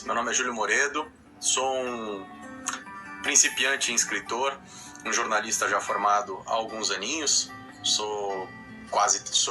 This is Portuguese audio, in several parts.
Meu nome é Júlio Moredo, sou um principiante em escritor, um jornalista já formado há alguns aninhos, sou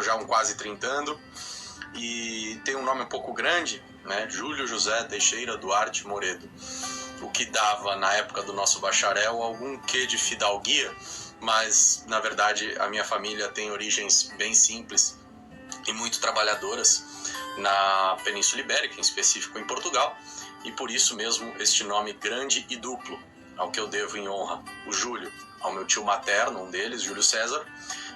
já um quase trintando e tenho um nome um pouco grande, né? Júlio José Teixeira Duarte Moredo, o que dava na época do nosso bacharel algum quê de fidalguia, mas na verdade a minha família tem origens bem simples e muito trabalhadoras na Península Ibérica, em específico em Portugal, e por isso mesmo este nome grande e duplo, ao que eu devo em honra o Júlio, ao meu tio materno, um deles, Júlio César,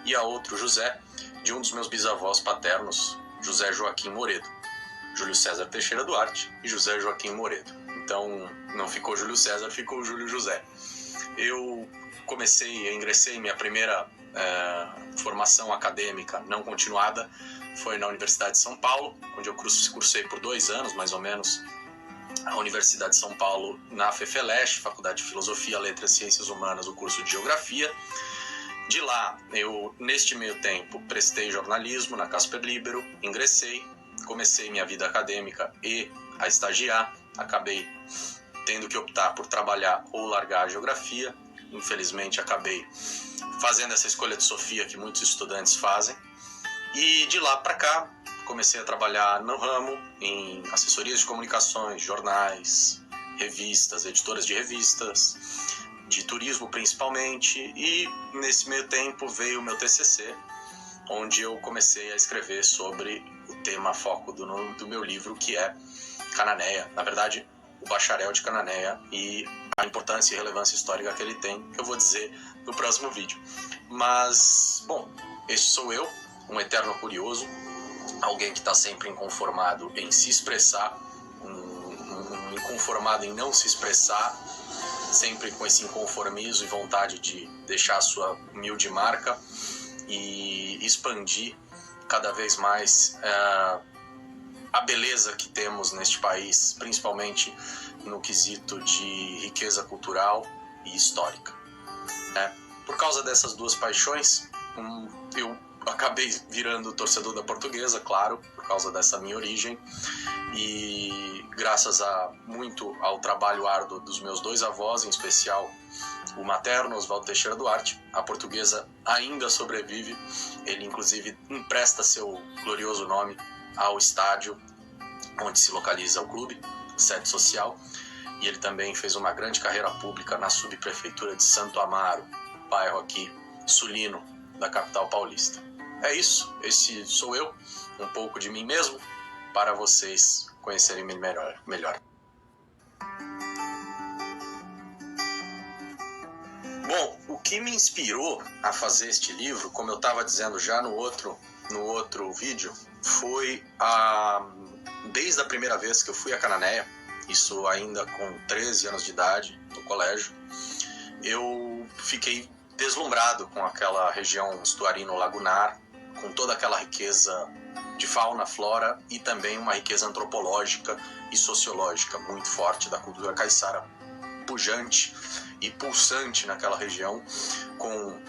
e a outro José, de um dos meus bisavós paternos, José Joaquim Moredo. Júlio César Teixeira Duarte e José Joaquim Moredo. Então não ficou Júlio César, ficou Júlio José. Eu ingressei minha primeira formação acadêmica não continuada foi na Universidade de São Paulo, onde eu cursei por 2 anos, mais ou menos, a Universidade de São Paulo na FEFELESH, Faculdade de Filosofia, Letras e Ciências Humanas, o curso de Geografia. De lá, eu, neste meio tempo, prestei jornalismo na Casper Libero, ingressei, comecei minha vida acadêmica e a estagiar, acabei tendo que optar por trabalhar ou largar a geografia. Infelizmente, acabei fazendo essa escolha de Sofia que muitos estudantes fazem. E de lá para cá, comecei a trabalhar no ramo, em assessorias de comunicações, jornais, revistas, editoras de revistas, de turismo principalmente. E nesse meio tempo veio o meu TCC, onde eu comecei a escrever sobre o tema foco do meu livro, que é Cananéia. Na verdade, o bacharel de Cananéia e a importância e relevância histórica que ele tem, que eu vou dizer no próximo vídeo. Mas, bom, esse sou eu, um eterno curioso, alguém que está sempre inconformado em se expressar, inconformado em não se expressar, sempre com esse inconformismo e vontade de deixar a sua humilde marca e expandir cada vez mais a beleza que temos neste país, principalmente no quesito de riqueza cultural e histórica. Por causa dessas duas paixões, eu acabei virando torcedor da Portuguesa, claro, por causa dessa minha origem, e graças muito ao trabalho árduo dos meus 2 avós, em especial o materno, Oswaldo Teixeira Duarte, a Portuguesa ainda sobrevive. Ele inclusive empresta seu glorioso nome ao estádio onde se localiza o clube, sede social, e ele também fez uma grande carreira pública na subprefeitura de Santo Amaro, bairro aqui sulino da capital paulista. É isso, esse sou eu, um pouco de mim mesmo, para vocês conhecerem melhor. Bom, o que me inspirou a fazer este livro, como eu estava dizendo já no outro vídeo, foi desde a primeira vez que eu fui a Cananéia, isso ainda com 13 anos de idade, no colégio, eu fiquei deslumbrado com aquela região estuarino-lagunar, com toda aquela riqueza de fauna, flora e também uma riqueza antropológica e sociológica muito forte da cultura caiçara, pujante e pulsante naquela região, com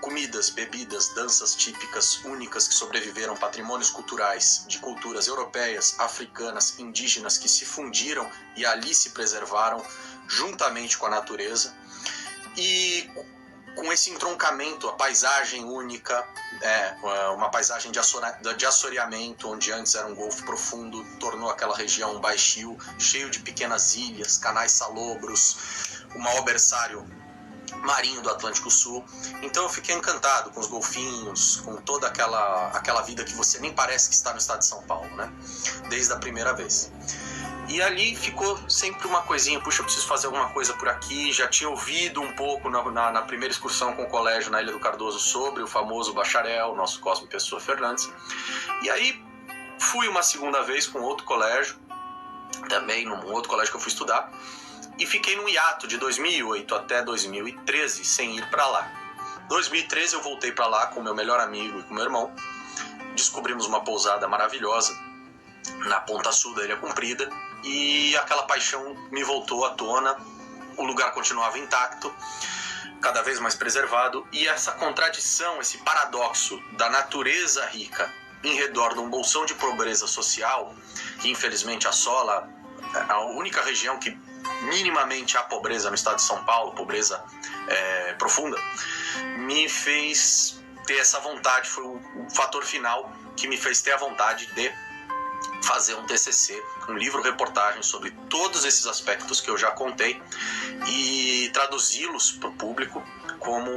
comidas, bebidas, danças típicas únicas que sobreviveram, patrimônios culturais de culturas europeias, africanas, indígenas que se fundiram e ali se preservaram juntamente com a natureza, e com esse entroncamento, a paisagem única, uma paisagem de assoreamento, onde antes era um golfo profundo, tornou aquela região um baixio, cheio de pequenas ilhas, canais salobros, o maior berçário marinho do Atlântico Sul. Então eu fiquei encantado com os golfinhos, com toda aquela vida que você nem parece que está no estado de São Paulo, né? Desde a primeira vez. E ali ficou sempre uma coisinha, puxa, eu preciso fazer alguma coisa por aqui. Já tinha ouvido um pouco na primeira excursão com o colégio na Ilha do Cardoso sobre o famoso bacharel, nosso Cosme Pessoa Fernandes. E aí fui uma segunda vez com outro colégio, também num outro colégio que eu fui estudar, e fiquei num hiato de 2008 até 2013 sem ir para lá. Em 2013 eu voltei para lá com meu melhor amigo e com meu irmão. Descobrimos uma pousada maravilhosa na ponta sul da Ilha Comprida, e aquela paixão me voltou à tona. O lugar continuava intacto, cada vez mais preservado, e essa contradição, esse paradoxo da natureza rica em redor de um bolsão de pobreza social que infelizmente assola a única região que minimamente há pobreza no estado de São Paulo, pobreza profunda, me fez ter essa vontade, foi o fator final que me fez ter a vontade de fazer um TCC, um livro-reportagem sobre todos esses aspectos que eu já contei e traduzi-los para o público como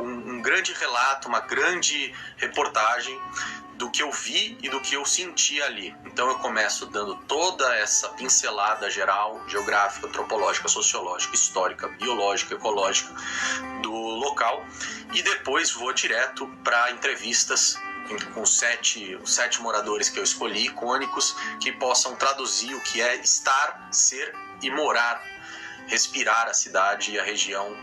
um grande relato, uma grande reportagem do que eu vi e do que eu senti ali. Então eu começo dando toda essa pincelada geral, geográfica, antropológica, sociológica, histórica, biológica, ecológica do local e depois vou direto para entrevistas com os sete moradores que eu escolhi, icônicos, que possam traduzir o que é estar, ser e morar, respirar a cidade e a região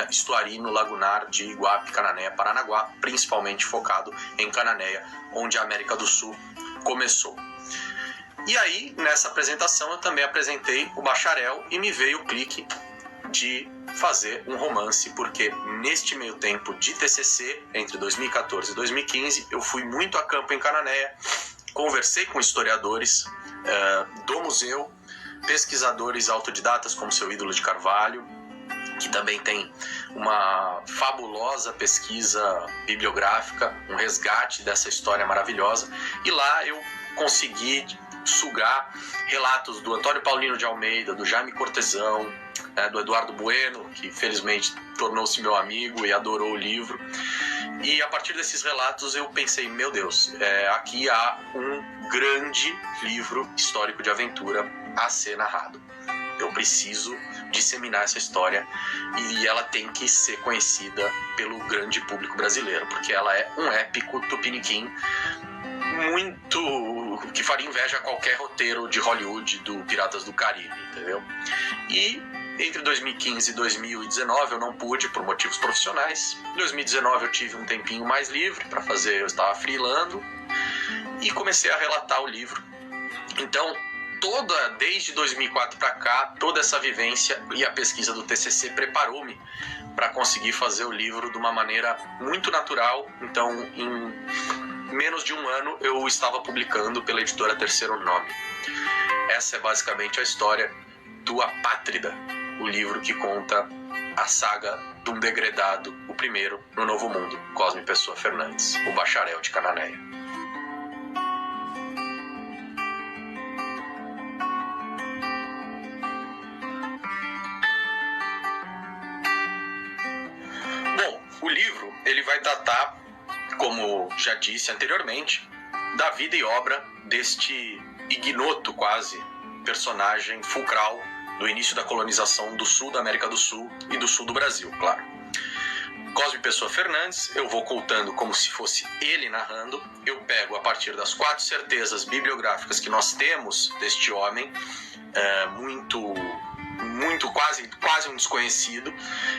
estuarino-lagunar de Iguape, Cananéia, Paranaguá, principalmente focado em Cananéia, onde a América do Sul começou. E aí, nessa apresentação, eu também apresentei o bacharel e me veio o clique de fazer um romance, porque neste meio tempo de TCC, entre 2014 e 2015, eu fui muito a campo em Cananéia, conversei com historiadores do museu, pesquisadores autodidatas como seu Ídolo de Carvalho, que também tem uma fabulosa pesquisa bibliográfica, um resgate dessa história maravilhosa, e lá eu consegui sugar relatos do Antônio Paulino de Almeida, do Jaime Cortesão, do Eduardo Bueno, que felizmente tornou-se meu amigo e adorou o livro. E a partir desses relatos eu pensei, meu Deus, aqui há um grande livro histórico de aventura a ser narrado. Eu preciso disseminar essa história e ela tem que ser conhecida pelo grande público brasileiro, porque ela é um épico tupiniquim muito que faria inveja a qualquer roteiro de Hollywood do Piratas do Caribe, entendeu? E entre 2015 e 2019 eu não pude por motivos profissionais. Em 2019 eu tive um tempinho mais livre para fazer, eu estava freelando e comecei a relatar o livro. Então, desde 2004 para cá, toda essa vivência e a pesquisa do TCC preparou-me para conseguir fazer o livro de uma maneira muito natural. Então, em menos de um ano, eu estava publicando pela editora Terceiro Nome. Essa é basicamente a história do Apátrida, o livro que conta a saga de um degredado, o primeiro no Novo Mundo, Cosme Pessoa Fernandes, o bacharel de Cananéia. Bom, o livro ele vai tratar, como já disse anteriormente, da vida e obra deste ignoto quase personagem fulcral do início da colonização do sul da América do Sul e do sul do Brasil, claro. Cosme Pessoa Fernandes, eu vou contando como se fosse ele narrando. Eu pego a partir das 4 certezas bibliográficas que nós temos deste homem, quase um desconhecido.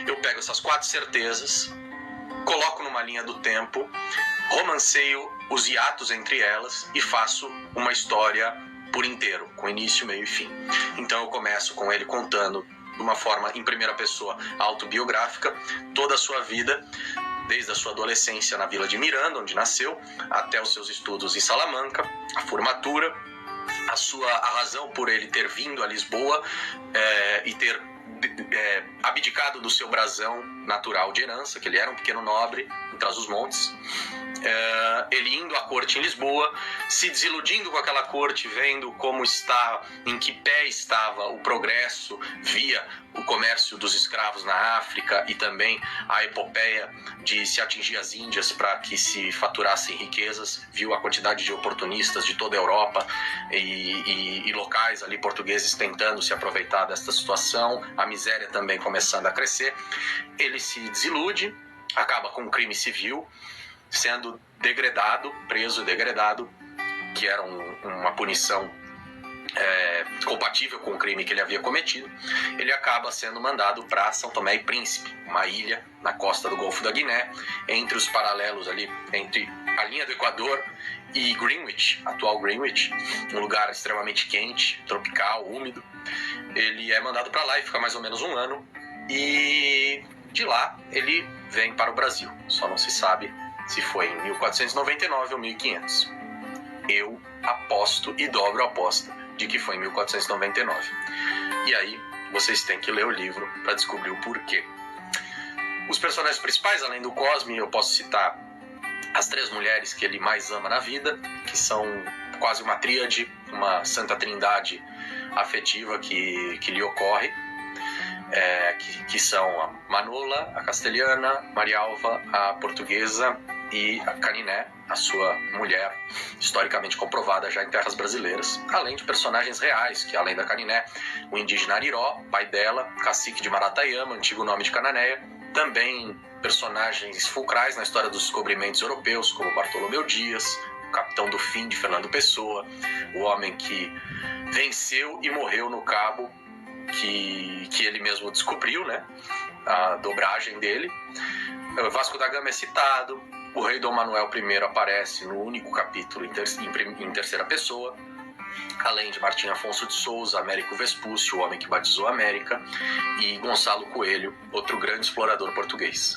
Eu pego essas 4 certezas, coloco numa linha do tempo, romanceio os hiatos entre elas e faço uma história por inteiro, com início, meio e fim. Então eu começo com ele contando de uma forma em primeira pessoa autobiográfica toda a sua vida, desde a sua adolescência na Vila de Miranda, onde nasceu, até os seus estudos em Salamanca, a formatura, a razão por ele ter vindo a Lisboa e ter abdicado do seu brasão natural de herança, que ele era um pequeno nobre em Trás-os-Montes, ele indo à corte em Lisboa, se desiludindo com aquela corte, vendo em que pé estava o progresso via o comércio dos escravos na África e também a epopeia de se atingir as Índias para que se faturassem riquezas, viu a quantidade de oportunistas de toda a Europa e locais ali portugueses tentando se aproveitar desta situação, a miséria também começando a crescer. Ele se desilude, acaba com um crime civil, sendo preso e degredado, que era uma punição compatível com o crime que ele havia cometido. Ele acaba sendo mandado para São Tomé e Príncipe, uma ilha na costa do Golfo da Guiné, entre os paralelos ali, entre a linha do Equador e Greenwich, atual Greenwich, um lugar extremamente quente, tropical, úmido. Ele é mandado para lá e fica mais ou menos um ano, e de lá ele vem para o Brasil. Só não se sabe se foi em 1499 ou 1500. Eu aposto e dobro a aposta de que foi em 1499. E aí vocês têm que ler o livro para descobrir o porquê. Os personagens principais, além do Cosme, eu posso citar as 3 mulheres que ele mais ama na vida, que são quase uma tríade, uma santa trindade afetiva que lhe ocorre, que são a Manola, a castelhana, Marialva, a portuguesa, e a Caniné, a sua mulher, historicamente comprovada já em terras brasileiras, além de personagens reais, que além da Caniné, o indígena Ariró, pai dela, cacique de Marataiama, antigo nome de Cananéia, também personagens fulcrais na história dos descobrimentos europeus, como Bartolomeu Dias, o capitão do fim de Fernando Pessoa, o homem que venceu e morreu no cabo que ele mesmo descobriu, né? A dobragem dele. Vasco da Gama é citado, o rei Dom Manuel I aparece no único capítulo em terceira pessoa, além de Martim Afonso de Souza, Américo Vespúcio, o homem que batizou a América, e Gonçalo Coelho, outro grande explorador português.